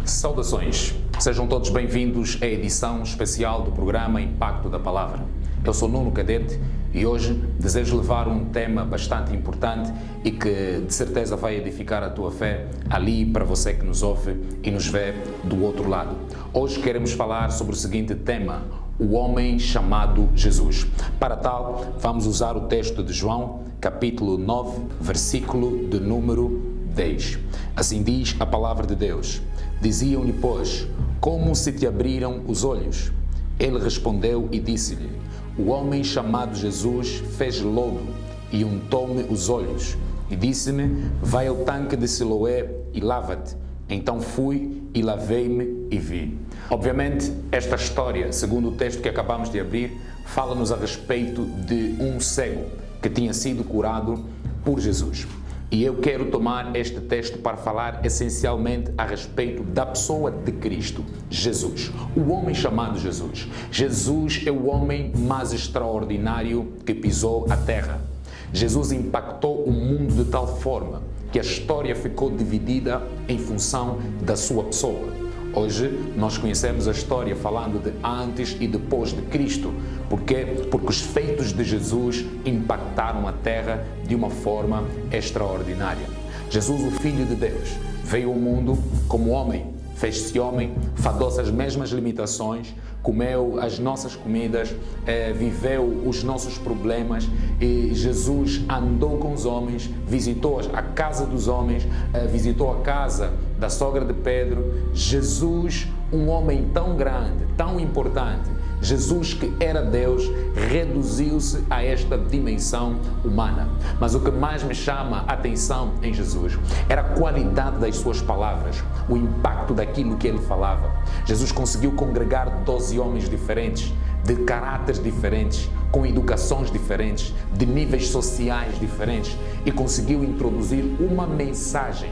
Saudações, sejam todos bem-vindos à edição especial do programa Impacto da Palavra. Eu sou Nuno Cadete e hoje desejo levar um tema bastante importante e que de certeza vai edificar a tua fé ali para você que nos ouve e nos vê do outro lado. Hoje queremos falar sobre o seguinte tema: o homem chamado Jesus. Para tal, vamos usar o texto de João, capítulo 9, versículo de número 10. Assim diz a palavra de Deus. Diziam-lhe, pois, como se te abriram os olhos? Ele respondeu e disse-lhe, o homem chamado Jesus fez lodo e untou-me os olhos e disse-me, vai ao tanque de Siloé e lava-te. Então fui e lavei-me e vi. Obviamente, esta história, segundo o texto que acabamos de abrir, fala-nos a respeito de um cego que tinha sido curado por Jesus. E eu quero tomar este texto para falar essencialmente a respeito da pessoa de Cristo, Jesus, o homem chamado Jesus. Jesus é o homem mais extraordinário que pisou a terra. Jesus impactou o mundo de tal forma que a história ficou dividida em função da sua pessoa. Hoje nós conhecemos a história falando de antes e depois de Cristo. Por quê? Porque os feitos de Jesus impactaram a terra de uma forma extraordinária. Jesus, o Filho de Deus, veio ao mundo como homem, fez-se homem, fadou-se as mesmas limitações, comeu as nossas comidas, viveu os nossos problemas e Jesus andou com os homens, visitou a casa dos homens, visitou a casa da sogra de Pedro. Jesus, um homem tão grande, tão importante, Jesus que era Deus, reduziu-se a esta dimensão humana. Mas o que mais me chama a atenção em Jesus era a qualidade das suas palavras, o impacto daquilo que ele falava. Jesus conseguiu congregar 12 homens diferentes, de caráteres diferentes, com educações diferentes, de níveis sociais diferentes e conseguiu introduzir uma mensagem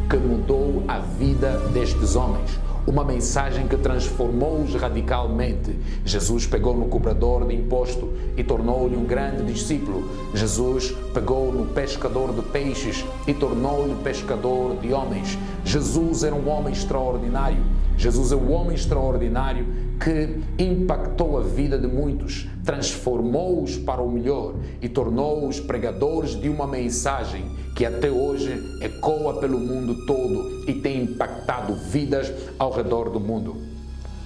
que mudou a vida destes homens. Uma mensagem que transformou-os radicalmente. Jesus pegou no cobrador de imposto e tornou-lhe um grande discípulo. Jesus pegou no pescador de peixes e tornou-lhe pescador de homens. Jesus era um homem extraordinário. Jesus é um homem extraordinário que impactou a vida de muitos, transformou-os para o melhor e tornou-os pregadores de uma mensagem que até hoje ecoa pelo mundo todo e tem impactado vidas ao redor do mundo.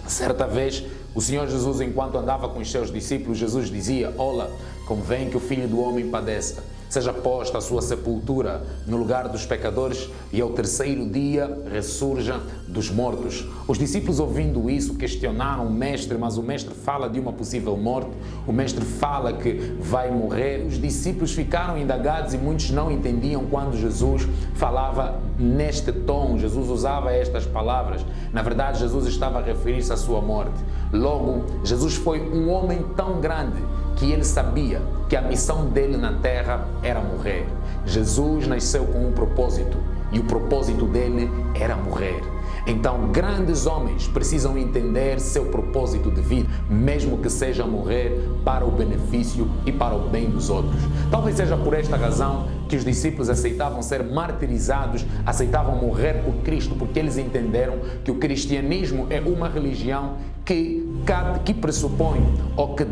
Certa vez, o Senhor Jesus, enquanto andava com os seus discípulos, Jesus dizia, olha, convém que o Filho do Homem padeça, seja posta a sua sepultura no lugar dos pecadores e ao terceiro dia ressurja dos mortos. Os discípulos, ouvindo isso, questionaram o mestre, mas o mestre fala de uma possível morte, o mestre fala que vai morrer. Os discípulos ficaram indagados e muitos não entendiam quando Jesus falava neste tom, Jesus usava estas palavras. Na verdade, Jesus estava a referir-se à sua morte. Logo, Jesus foi um homem tão grande que ele sabia que a missão dele na terra era morrer. Jesus nasceu com um propósito e o propósito dele era morrer. Então, grandes homens precisam entender seu propósito de vida, mesmo que seja morrer para o benefício e para o bem dos outros. Talvez seja por esta razão que os discípulos aceitavam ser martirizados, aceitavam morrer por Cristo, porque eles entenderam que o cristianismo é uma religião que pressupõe ou que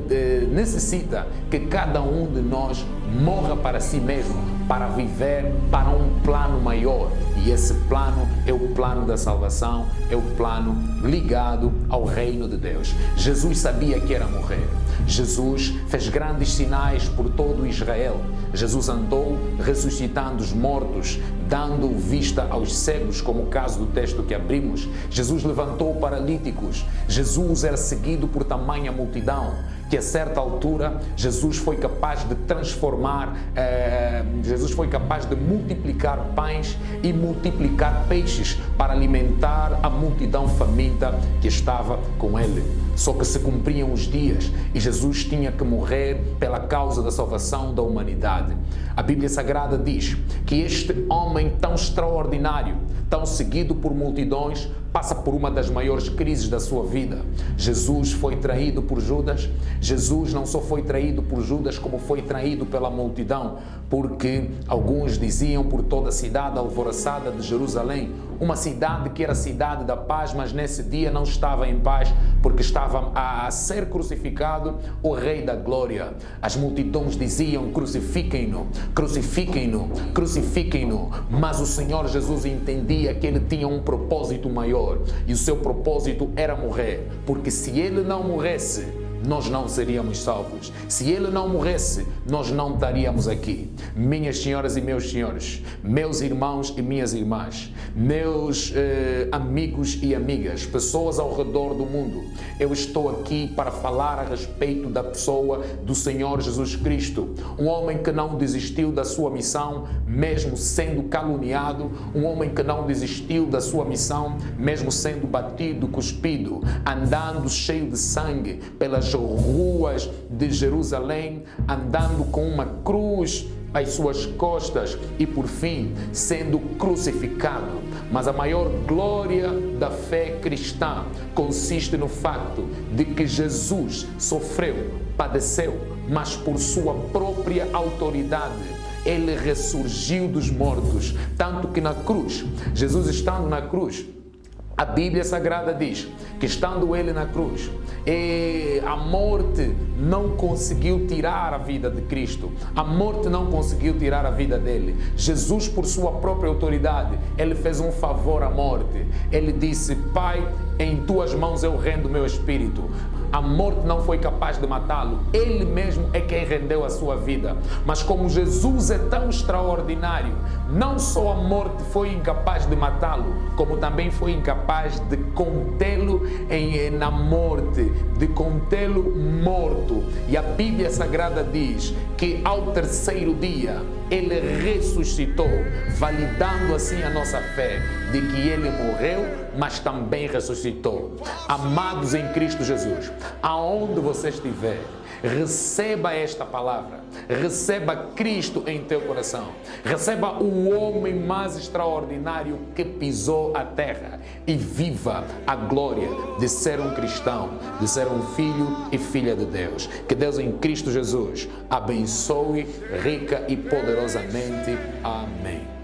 necessita que cada um de nós morra para si mesmo, para viver para um plano maior. E esse plano é o plano da salvação, é o plano ligado ao reino de Deus. Jesus sabia que era morrer. Jesus fez grandes sinais por todo Israel. Jesus andou ressuscitando os mortos, dando vista aos cegos, como o caso do texto que abrimos. Jesus levantou paralíticos. Jesus era seguido por tamanha multidão que a certa altura Jesus foi capaz de transformar, Jesus foi capaz de multiplicar pães e multiplicar peixes para alimentar a multidão faminta que estava com ele. Só que se cumpriam os dias e Jesus tinha que morrer pela causa da salvação da humanidade. A Bíblia Sagrada diz que este homem tão extraordinário, tão seguido por multidões, passa por uma das maiores crises da sua vida. Jesus foi traído por Judas. Jesus não só foi traído por Judas, como foi traído pela multidão, porque alguns diziam por toda a cidade alvoroçada de Jerusalém, uma cidade que era cidade da paz, mas nesse dia não estava em paz, porque estava a ser crucificado o Rei da Glória. As multidões diziam: crucifiquem-no, crucifiquem-no, crucifiquem-no. Mas o Senhor Jesus entendia que ele tinha um propósito maior, e o seu propósito era morrer, porque se ele não morresse, nós não seríamos salvos. Se ele não morresse, nós não estaríamos aqui. Minhas senhoras e meus senhores, meus irmãos e minhas irmãs, meus amigos e amigas, pessoas ao redor do mundo, eu estou aqui para falar a respeito da pessoa do Senhor Jesus Cristo, um homem que não desistiu da sua missão, mesmo sendo caluniado, um homem que não desistiu da sua missão, mesmo sendo batido, cuspido, andando cheio de sangue pelas ruas de Jerusalém, andando com uma cruz às suas costas e, por fim, sendo crucificado. Mas a maior glória da fé cristã consiste no facto de que Jesus sofreu, padeceu, mas por sua própria autoridade ele ressurgiu dos mortos. Tanto que na cruz, Jesus estando na cruz, a Bíblia Sagrada diz que estando ele na cruz, a morte não conseguiu tirar a vida de Cristo. A morte não conseguiu tirar a vida dele. Jesus, por sua própria autoridade, ele fez um favor à morte. Ele disse: Pai, em tuas mãos eu rendo o meu espírito. A morte não foi capaz de matá-lo. Ele mesmo é quem rendeu a sua vida. Mas como Jesus é tão extraordinário, não só a morte foi incapaz de matá-lo, como também foi incapaz de contê-lo na morte, de contê-lo morto. E a Bíblia Sagrada diz que ao terceiro dia ele ressuscitou, validando assim a nossa fé de que ele morreu, mas também ressuscitou. Amados em Cristo Jesus, aonde você estiver, receba esta palavra, receba Cristo em teu coração, receba o homem mais extraordinário que pisou a terra e viva a glória de ser um cristão, de ser um filho e filha de Deus. Que Deus em Cristo Jesus abençoe rica e poderosamente. Amém.